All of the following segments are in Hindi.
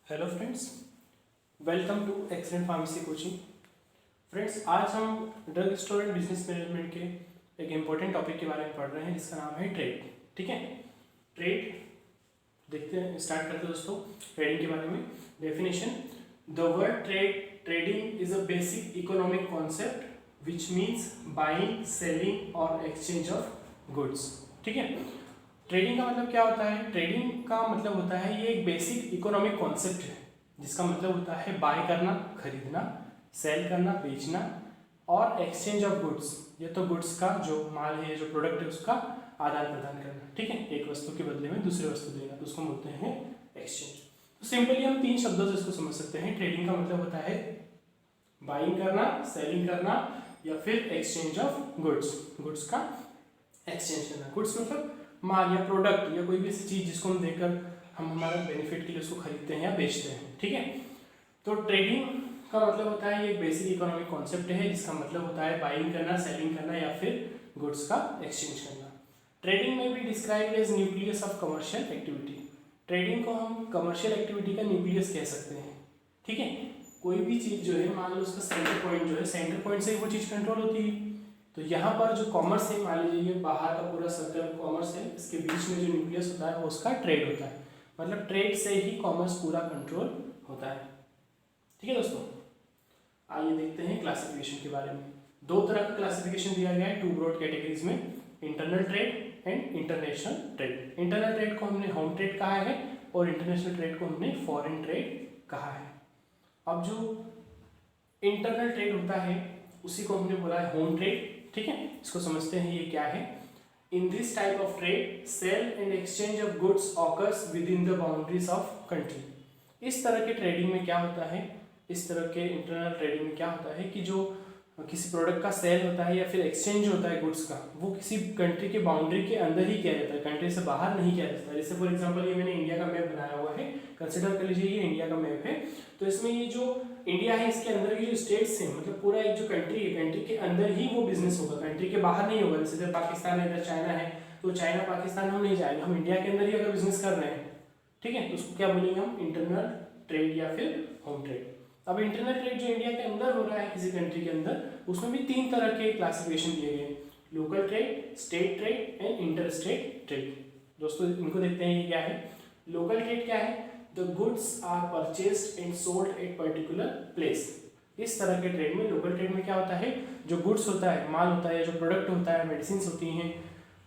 Hello friends, welcome to excellent pharmacy coaching. Friends, आज हम drug store and business management के एक इम्पॉर्टेंट टॉपिक के बारे में पढ़ रहे हैं जिसका नाम है ट्रेड। ठीक है, ट्रेड देखते हैं, स्टार्ट करते हैं दोस्तों ट्रेडिंग के बारे में। Definition: the word trading is a basic economic concept which means buying, selling और एक्सचेंज ऑफ गुड्स। ठीक है, ट्रेडिंग का मतलब क्या होता है? ट्रेडिंग का मतलब होता है, ये एक बेसिक इकोनॉमिक कॉन्सेप्ट है जिसका मतलब होता है बाय करना, खरीदना, सेल करना, बेचना और एक्सचेंज ऑफ गुड्स, ये तो गुड्स का जो माल है, जो प्रोडक्ट है उसका आदान प्रदान करना। ठीक है, एक वस्तु के बदले में दूसरी वस्तु देना, तो उसको बोलते हैं एक्सचेंज। तो सिंपली हम तीन शब्दों से इसको समझ सकते हैं। ट्रेडिंग का मतलब होता है बाइंग करना, सेलिंग करना या फिर एक्सचेंज ऑफ गुड्स, गुड्स का एक्सचेंज करना। गुड्स मतलब माल या प्रोडक्ट या कोई भी ऐसी चीज जिसको हम देकर हम हमारा बेनिफिट के लिए उसको खरीदते हैं या बेचते हैं। ठीक है, तो ट्रेडिंग का मतलब होता है ये एक बेसिक इकोनॉमिक कॉन्सेप्ट है जिसका मतलब होता है बाइंग करना, सेलिंग करना या फिर गुड्स का एक्सचेंज करना। ट्रेडिंग में भी describe as nucleus of commercial activity. Trading को हम कमर्शियल एक्टिविटी का न्यूक्लियस कह सकते हैं। ठीक है, कोई भी चीज जो है, मान लो उसका सेंटर पॉइंट जो है, सेंटर पॉइंट से वो चीज कंट्रोल होती है। तो यहाँ पर जो कॉमर्स है, मान लीजिए ये बाहर का पूरा सर्कल कॉमर्स है, इसके बीच में जो न्यूक्लियस होता है वो उसका ट्रेड होता है। मतलब ट्रेड से ही कॉमर्स पूरा कंट्रोल होता है। ठीक है दोस्तों, आइए देखते हैं क्लासिफिकेशन के बारे में। दो तरह का क्लासिफिकेशन दिया गया है टू ब्रॉड कैटेगरीज में, internal trade and international trade. Internal trade को हमने होम ट्रेड कहा है और इंटरनेशनल ट्रेड को हमने फॉरेन ट्रेड कहा है। अब जो इंटरनल ट्रेड होता है उसी को हमने बोला है होम ट्रेड। ठीक है, इसको समझते हैं ये क्या है। In this type of trade sale and exchange of goods occurs within the boundaries of country. इस तरह के ट्रेडिंग में क्या होता है, इस तरह के इंटरनल ट्रेडिंग में क्या होता है कि जो किसी प्रोडक्ट का सेल होता है या फिर एक्सचेंज होता है गुड्स का, वो किसी कंट्री के बाउंड्री के अंदर ही किया जाता है, कंट्री से बाहर नहीं किया जाता है। जैसे फॉर एग्जांपल ये मैंने इंडिया का मैप बनाया हुआ है, कंसिडर कर लीजिए ये इंडिया का मैप है। तो इसमें ये जो इंडिया है इसके अंदर की जो स्टेट्स हैं, मतलब पूरा एक जो कंट्री है, कंट्री के अंदर ही वो बिजनेस होगा, कंट्री के बाहर नहीं होगा। जैसे इधर पाकिस्तान है, इधर चाइना है, तो चाइना पाकिस्तान हम नहीं जाएंगे, हम इंडिया के अंदर ही अगर बिजनेस कर रहे हैं, ठीक है, तो उसको क्या बोलेंगे हम? इंटरनल ट्रेड या फिर होम ट्रेड। अब इंटरनल ट्रेड जो इंडिया के अंदर हो रहा है किसी कंट्री के अंदर, उसमें भी तीन तरह के क्लासिफिकेशन दिए गए हैं: local trade, state trade and inter state trade. दोस्तों इनको देखते हैं, ये क्या है? लोकल ट्रेड क्या है? The goods are purchased and sold at particular place. इस तरह के ट्रेड में, लोकल ट्रेड में क्या होता है, जो गुड्स होता है, माल होता है, जो प्रोडक्ट होता है, मेडिसिन होती हैं,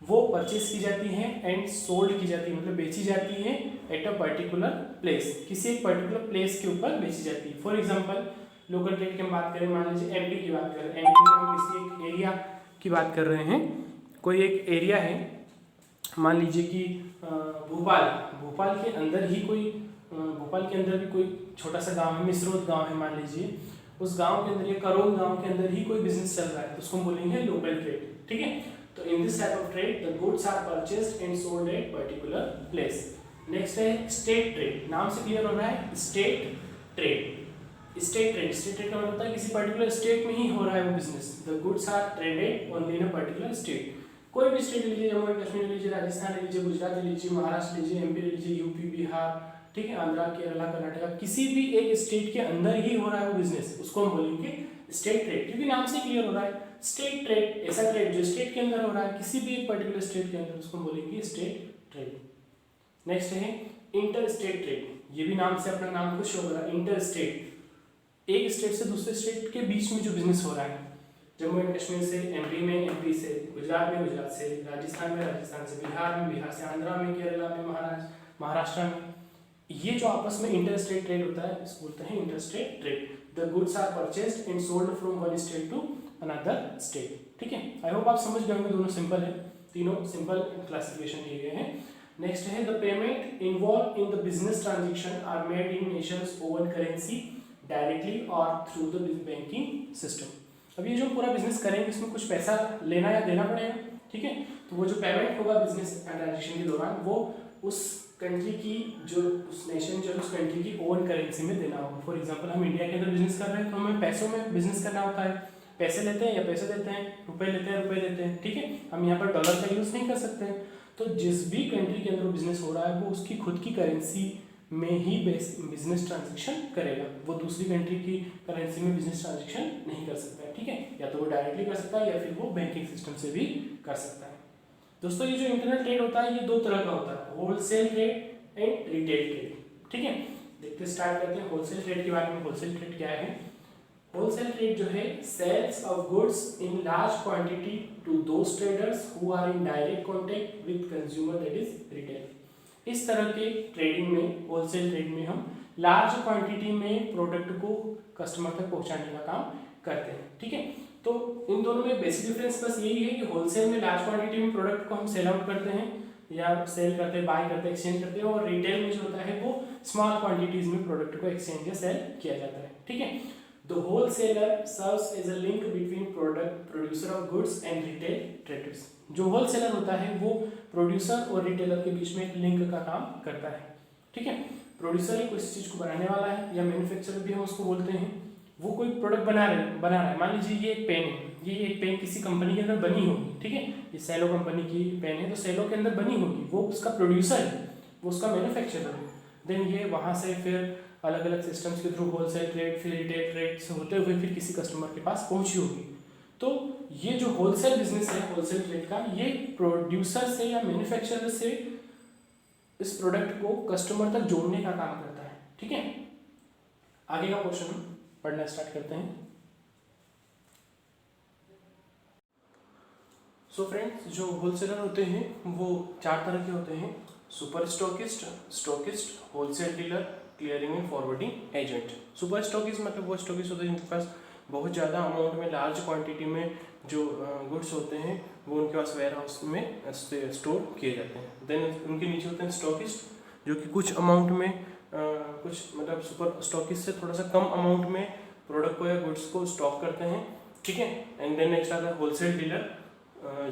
वो परचेज की जाती हैं एंड सोल्ड की जाती है, मतलब बेची जाती है एट अ पर्टिकुलर प्लेस, किसी एक पर्टिकुलर प्लेस के ऊपर बेची जाती है। फॉर एग्जांपल लोकल ट्रेड की हम बात करें, मान लीजिए एमपी की बात करें, एमपी में हम किसी एक एरिया की बात कर रहे हैं, कोई एक एरिया है, मान लीजिए कि भोपाल, भोपाल के अंदर ही कोई, भोपाल के अंदर भी कोई छोटा सा गांव है, मिसरोद गांव है मान लीजिए, उस गांव के अंदर या करोल गांव के अंदर ही कोई बिजनेस चल रहा है, तो उसको हम बोलेंगे लोकल ट्रेड। ठीक है, तो in this type of trade the goods are purchased and sold at particular place. Next है स्टेट ट्रेड। नाम से क्लियर हो रहा है, state trade. State trade, state trade का मतलब होता है किसी पर्टिकुलर स्टेट में ही हो रहा है वो business. The goods are traded only in a particular state. कोई भी स्टेट लीजिए, जम्मू एंड कश्मीर लीजिए, राजस्थान लीजिए, गुजरात लीजिए, महाराष्ट्र लीजिए, एमपी लीजिए, यूपी, बिहार, ठीक है, आंध्रा, केरला, कर्नाटका, किसी भी एक स्टेट के अंदर ही हो रहा है वो बिजनेस, उसको हम बोलेंगे स्टेट ट्रेड। क्योंकि नाम से क्लियर हो रहा है, स्टेट ट्रेड, ऐसा ट्रेड जो स्टेट के अंदर हो रहा है, किसी भी एक पर्टिकुलर स्टेट के अंदर, उसको हम बोलेंगे स्टेट ट्रेड। नेक्स्ट है इंटर स्टेट ट्रेड। ये भी नाम से अपना नाम खुश हो रहा है, इंटर स्टेट, एक स्टेट से दूसरे स्टेट के बीच में जो बिजनेस हो रहा है, जम्मू एंड कश्मीर से एमपी में, एमपी से गुजरात में, गुजरात से राजस्थान में, राजस्थान से बिहार में, बिहार से आंध्रा में, केरला में, महाराष्ट्र में, ये जो आपस में इंटर स्टेट ट्रेड होता है इसको बोलते हैं inter state trade. The goods are purchased and sold from one state to another state. ठीक है, आई होप आप समझ गए होंगे, दोनों सिंपल है, तीनों सिंपल क्लासिफिकेशन दिए गए हैं। नेक्स्ट है the payment involve in the business transaction are made in nations own currency directly और थ्रू द बैंकिंग सिस्टम। अब ये जो पूरा बिजनेस करेंगे इसमें कुछ पैसा लेना या देना पड़ेगा। ठीक है, तो वो जो पेमेंट होगा बिजनेस ट्रांजेक्शन के दौरान, वो उस कंट्री की, जो उस नेशन, जो उस कंट्री की ओन करेंसी में देना होगा। फॉर एग्जांपल हम इंडिया के अंदर बिजनेस कर रहे हैं तो हमें पैसों में बिजनेस करना होता है, पैसे लेते हैं या पैसे देते हैं, रुपए लेते हैं, रुपए देते हैं। ठीक है, हम यहाँ पर डॉलर का यूज़ नहीं कर सकते हैं, तो जिस भी कंट्री के अंदर बिजनेस हो रहा है वो उसकी खुद की करेंसी में ही बिजनेस ट्रांजेक्शन करेगा, वो दूसरी कंट्री की करेंसी में बिजनेस ट्रांजेक्शन नहीं कर सकता है, ठीक है। या तो वो डायरेक्टली कर सकता है या फिर वो बैंकिंग सिस्टम से भी कर सकता है। दोस्तों ये जो इंटरनल ट्रेड होता है ये दो तरह का होता है, wholesale trade and retail trade, ठीक है। देखते स्टार्ट करते हैं होलसेल ट्रेड के बारे में। होलसेल ट्रेड क्या है? होलसेल ट्रेड जो है sales of goods in large quantity to those traders who are in direct contact with consumer, that is retail. इस तरह के ट्रेडिंग में, होलसेल ट्रेड में हम लार्ज क्वांटिटी में प्रोडक्ट को कस्टमर तक पहुंचाने का काम करते हैं, ठीक है। तो इन दोनों में बेसिक डिफरेंस बस यही है कि होलसेल में लार्ज क्वांटिटी में प्रोडक्ट को हम सेल आउट करते हैं या सेल करते हैं, बाय करते हैं, एक्सचेंज करते हैं, और रिटेल में जो होता है वो स्मॉल क्वांटिटीज में प्रोडक्ट को एक्सचेंज या सेल किया जाता है, ठीक है। The wholesaler serves as a link between producer of goods and retail traders. जो होलसेलर होता है वो प्रोड्यूसर और रिटेलर के बीच में एक लिंक का काम करता है, ठीक है। प्रोड्यूसर ही किसी चीज को बनाने वाला है या मैन्युफैक्चरर भी हम उसको बोलते हैं, वो कोई प्रोडक्ट बना रहा है। मान लीजिए ये एक पेन है, ये एक पेन किसी कंपनी के अंदर बनी होगी, ठीक है। ये सेलो कंपनी की पेन है, तो सेलो के अंदर बनी होगी, वो उसका प्रोड्यूसर है, वो उसका मैन्युफैक्चरर है। देन ये वहाँ से फिर अलग अलग सिस्टम्स के थ्रू होलसेल ट्रेड फिर रिटेल ट्रेड से होते हुए फिर किसी कस्टमर के पास पहुंची होगी। तो ये जो होलसेल बिजनेस है होलसेल ट्रेड का, ये प्रोड्यूसर से या मैन्युफैक्चरर से इस प्रोडक्ट को कस्टमर तक जोड़ने का काम करता है, ठीक है। आगे का क्वेश्चन पढ़ना स्टार्ट करते हैं। सो फ्रेंड्स, जो होलसेलर होते हैं वो चार तरह के होते हैं, super stockist, stockist, wholesale dealer, clearing and forwarding agent. Super stockist मतलब वो स्टॉकिस्ट होते हैं जिनके पास बहुत ज़्यादा अमाउंट में, लार्ज क्वांटिटी में जो गुड्स होते हैं वो उनके पास वेयर हाउस में स्टोर किए जाते हैं। देन उनके नीचे होते हैं स्टॉकिस्ट जो कि कुछ अमाउंट में कुछ मतलब सुपर स्टॉकिस्ट से थोड़ा सा कम अमाउंट में प्रोडक्ट को या गुड्स को स्टॉक करते हैं, ठीक है। एंड देन नेक्स्ट आता है होलसेल डीलर,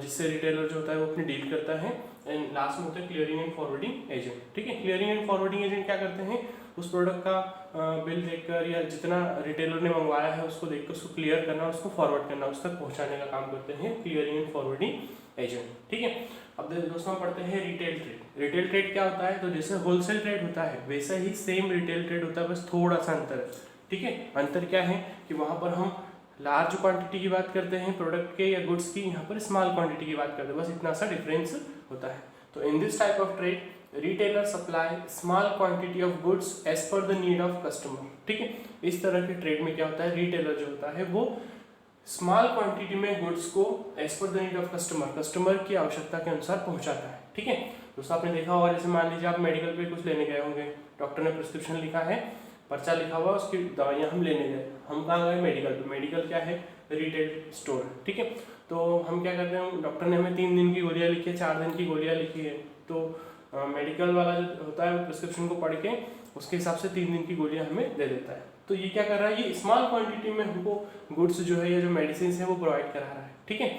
जिससे रिटेलर जो होता है वो अपनी डील करता है। एंड लास्ट में होता है क्लियरिंग एंड फॉरवर्डिंग एजेंट, ठीक है। क्लियरिंग एंड फॉरवर्डिंग एजेंट क्या करते हैं? उस प्रोडक्ट का बिल देखकर या जितना रिटेलर ने मंगवाया है उसको देखकर उसको क्लियर करना, उसको फॉरवर्ड करना, उस तक पहुंचाने का काम करते हैं क्लियरिंग एंड फॉरवर्डिंग एजेंट, ठीक है। अब दोस्तों हम पढ़ते हैं रिटेल ट्रेड। रिटेल ट्रेड क्या होता है? तो जैसे होलसेल ट्रेड होता है वैसा ही सेम रिटेल ट्रेड होता है, बस थोड़ा सा अंतर है, ठीक है। अंतर क्या है कि वहाँ पर हम लार्ज क्वांटिटी की बात करते हैं प्रोडक्ट के या गुड्स की, यहाँ पर स्मॉल क्वांटिटी की बात करते हैं, बस इतना सा डिफरेंस होता है। तो in this type of trade retailer supply small quantity of goods as per the need of customer, ठीक है। इस तरह के ट्रेड में क्या होता है? रिटेलर जो होता है वो स्मॉल क्वांटिटी में गुड्स को as per the need of customer, customer की आवश्यकता के अनुसार पहुंचाता है, ठीक है। दोस्तों आपने देखा होगा, जैसे मान लीजिए आप मेडिकल पे कुछ लेने गए होंगे, डॉक्टर ने प्रिस्क्रिप्शन लिखा है, पर्चा लिखा हुआ, उसकी दवाइयाँ हम लेने गए, हम कहाँ गए? मेडिकल पे। मेडिकल क्या है? रिटेल स्टोर, ठीक है। तो हम क्या करते हैं, डॉक्टर ने हमें 3 दिन की गोलियाँ लिखी है, 4 दिन की गोलियाँ लिखी है, तो मेडिकल वाला जो होता है वो प्रिस्क्रिप्शन को पढ़ के उसके हिसाब से 3 दिन की गोलियाँ हमें दे देता है। तो ये क्या कर रहा है? ये स्मॉल क्वांटिटी में हमको गुड्स जो है या जो मेडिसिन है वो प्रोवाइड करा रहा है, ठीक है।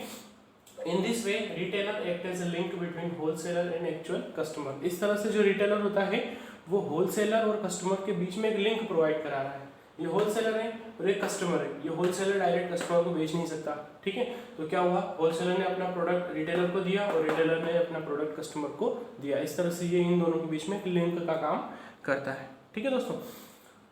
In this way retailer act as a link between wholesaler and actual customer. इस तरह से जो रिटेलर होता है वो होलसेलर और कस्टमर के बीच में एक लिंक प्रोवाइड करा रहा है। ये होलसेलर है और एक कस्टमर है, ये होलसेलर डायरेक्ट कस्टमर को बेच नहीं सकता, ठीक है। तो क्या हुआ? होलसेलर ने अपना प्रोडक्ट रिटेलर को दिया और रिटेलर ने अपना प्रोडक्ट कस्टमर को दिया। इस तरह से ये इन दोनों के बीच में एक लिंक का काम करता है, ठीक है दोस्तों।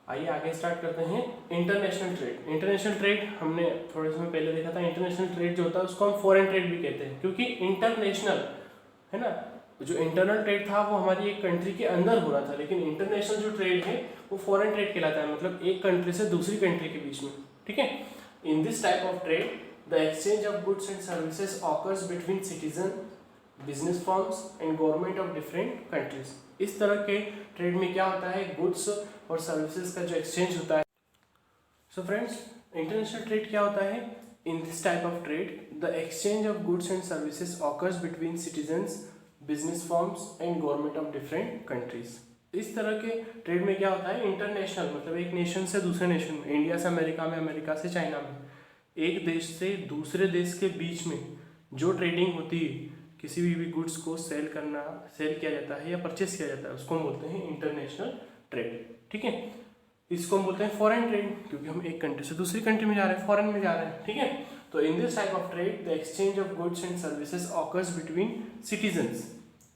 आइए आगे स्टार्ट करते हैं इंटरनेशनल ट्रेड। इंटरनेशनल ट्रेड हमने थोड़े समय पहले देखा था। इंटरनेशनल ट्रेड जो होता है उसको हम फॉरेन ट्रेड भी कहते हैं, क्योंकि इंटरनेशनल है ना, जो इंटरनल ट्रेड था वो हमारी एक कंट्री के अंदर हो रहा था, लेकिन इंटरनेशनल जो ट्रेड है वो फॉरेन ट्रेड कहलाता है, मतलब एक कंट्री से दूसरी कंट्री के बीच में, ठीक है। In this type of trade the exchange of goods and services occurs between citizen, business firms and government of different countries. इस तरह के ट्रेड में क्या होता है? गुड्स और सर्विसेज का जो एक्सचेंज होता है। सो फ्रेंड्स, इंटरनेशनल ट्रेड क्या होता है? In this type of trade the exchange of goods and services occurs between citizens, business firms and government of different countries. इस तरह के ट्रेड में क्या होता है? इंटरनेशनल मतलब एक नेशन से दूसरे नेशन में, इंडिया से अमेरिका में, अमेरिका से चाइना में, एक देश से दूसरे देश के बीच में जो ट्रेडिंग होती है, किसी भी गुड्स को सेल किया जाता है या परचेस किया जाता है, उसको हम बोलते हैं इंटरनेशनल ट्रेड, ठीक है। इसको हम बोलते हैं फॉरेन ट्रेड, क्योंकि हम एक कंट्री से दूसरी कंट्री में जा रहे हैं, फॉरेन में जा रहे हैं, ठीक है। तो in this type of trade the exchange of goods and services occurs between citizens,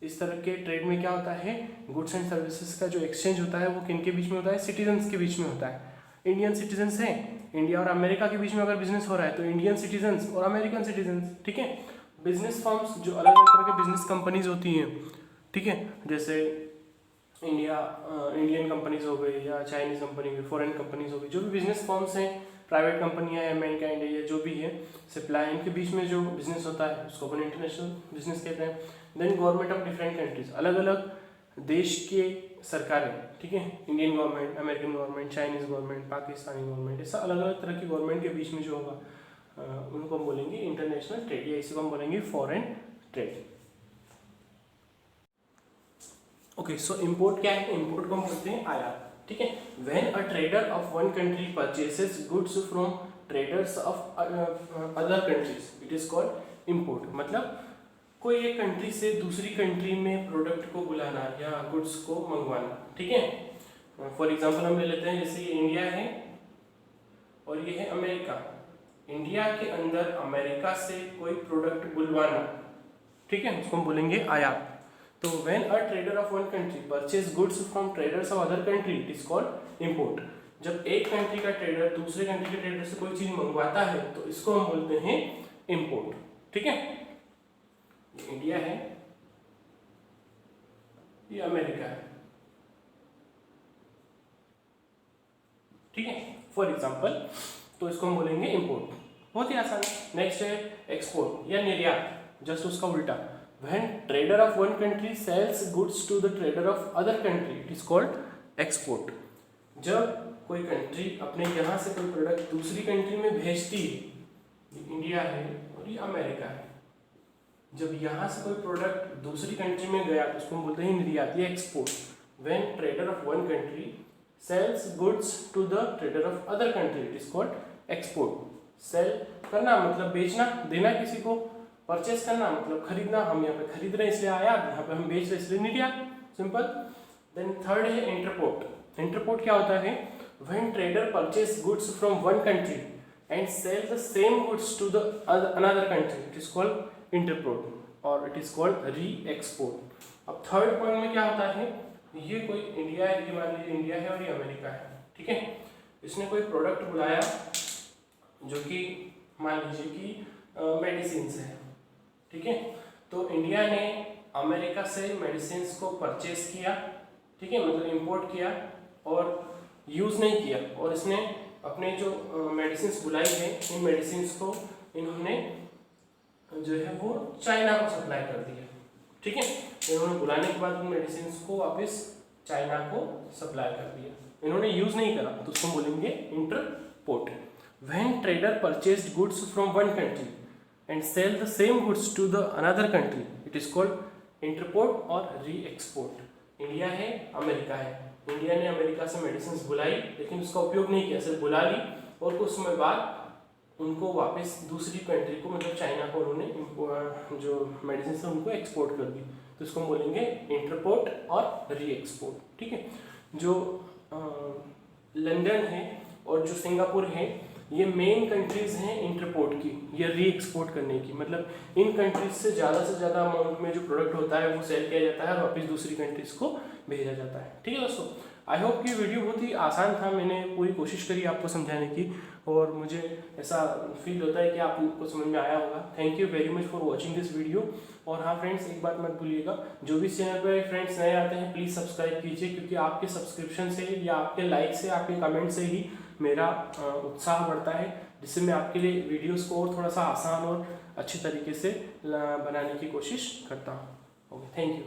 इस तरह के ट्रेड में क्या होता है, गुड्स एंड सर्विसेज का जो एक्सचेंज होता है वो किन के बीच में होता है, सिटीजन्स के बीच में होता है। इंडियन सिटीजन्स हैं, इंडिया और अमेरिका के बीच में अगर बिजनेस हो रहा है तो इंडियन सिटीजन्स और अमेरिकन सिटीजन्स, ठीक है। बिजनेस फर्म्स जो अलग अलग तरह के बिजनेस कंपनीज होती हैं, ठीक है, जैसे इंडियन कंपनीज हो गई या चाइनीज कंपनी हो गई, फॉरेन कंपनीज हो गई, जो भी बिजनेस फर्म्स हैं, प्राइवेट कंपनियां हैं, मैनकाइंड है, जो भी है, सप्लाई, इनके बीच में जो बिजनेस होता है उसको अपन इंटरनेशनल बिजनेस कहते हैं। Then government of different countries, अलग अलग देश के सरकारें, ठीक है, Indian government, American government, Chinese government, Pakistani government, ऐसा अलग अलग तरह की गवर्नमेंट के बीच में जो होगा उनको हम बोलेंगे इंटरनेशनल ट्रेड, या इसी को हम बोलेंगे फॉरेन ट्रेड। ओके, सो इंपोर्ट क्या है, इंपोर्ट को हम बोलते हैं आयात, ठीक है। When a trader of one country purchases goods from traders of other countries, it is called import. मतलब कोई एक कंट्री से दूसरी कंट्री में प्रोडक्ट को बुलाना या गुड्स को मंगवाना, ठीक है। फॉर एग्जांपल हम ले लेते हैं, जैसे ये इंडिया है और ये है अमेरिका। इंडिया के अंदर अमेरिका से कोई प्रोडक्ट बुलवाना, ठीक है, उसको हम बोलेंगे आयात। तो when a trader of one country purchase goods from traders of other country, it is called import. जब एक कंट्री का ट्रेडर दूसरे कंट्री के ट्रेडर से कोई चीज मंगवाता है तो इसको हम बोलते हैं इंपोर्ट, ठीक है। ये इंडिया है, ये अमेरिका है, ठीक है, फॉर एग्जांपल, तो इसको हम बोलेंगे इंपोर्ट। बहुत ही आसान है। नेक्स्ट है एक्सपोर्ट या निर्यात, जस्ट उसका उल्टा। When trader of one country sells goods to the trader of other country, it is called export. जब कोई कंट्री अपने यहाँ से कोई प्रोडक्ट दूसरी कंट्री में भेजती है, ये इंडिया है और ये अमेरिका है, जब यहाँ से कोई प्रोडक्ट दूसरी कंट्री में गया तो उसको हम बोलते हैं निर्यात या export. When trader of one country sells goods to the trader of other country, it is called export. Sale करना मतलब बेचना, देना किसी को, परचेस करना मतलब खरीदना, हम यहाँ पे खरीद रहे हैं इसलिए आयात, यहाँ पे हम बेच रहे हैं इसलिए निर्यात, सिंपल। देन थर्ड है इंटरपोर्ट। इंटरपोर्ट क्या होता है, when trader purchase goods from one country and sell the same goods to the another country, it is called interport और it is called reexport. अब थर्ड पॉइंट में क्या होता है, ये कोई इंडिया है, ये मान लीजिए इंडिया है और ये अमेरिका है, ठीक है, इसने कोई प्रोडक्ट बुलाया जो कि मान लीजिए कि मेडिसिन है, ठीक है, तो इंडिया ने अमेरिका से मेडिसिन को परचेस किया, ठीक है, मतलब इंपोर्ट किया और यूज़ नहीं किया, और इसने अपने जो मेडिसिन बुलाई है, इन मेडिसिन को इन्होंने जो है वो चाइना को सप्लाई कर दिया, ठीक है, इन्होंने बुलाने के बाद उन मेडिसिन को वापस चाइना को सप्लाई कर दिया, इन्होंने यूज़ नहीं करा, तो उसको बोलेंगे interport. When trader purchased goods from one country and sell the same goods to the another country, it is called interport or re-export. India है, अमेरिका है, इंडिया ने अमेरिका से मेडिसिन बुलाई लेकिन उसका उपयोग नहीं किया, सिर्फ बुला ली और कुछ समय बाद उनको वापस दूसरी कंट्री को मतलब चाइना को उन्होंने जो मेडिसिन है उनको एक्सपोर्ट कर दी, तो इसको हम बोलेंगे इंटरपोर्ट और री-एक्सपोर्ट, ठीक है। जो लंदन है और जो सिंगापुर है, ये मेन कंट्रीज हैं इंटरपोर्ट की या री एक्सपोर्ट करने की, मतलब इन कंट्रीज से ज़्यादा अमाउंट में जो प्रोडक्ट होता है वो सेल किया जाता है और वापस दूसरी कंट्रीज को भेजा जाता है, ठीक है दोस्तों। आई होप कि वीडियो बहुत ही आसान था, मैंने पूरी कोशिश करी आपको समझाने की और मुझे ऐसा फील होता है कि आपको समझ में आया होगा। Thank you very much for watching this video. और हाँ फ्रेंड्स, एक बात मत भूलिएगा, जो भी चैनल पर फ्रेंड्स नए आते हैं प्लीज़ सब्सक्राइब कीजिए, क्योंकि आपके सब्सक्रिप्शन से या आपके लाइक से, आपके कमेंट से ही मेरा उत्साह बढ़ता है, जिससे मैं आपके लिए वीडियोस को और थोड़ा सा आसान और अच्छी तरीके से बनाने की कोशिश करता हूँ। Okay, thank you.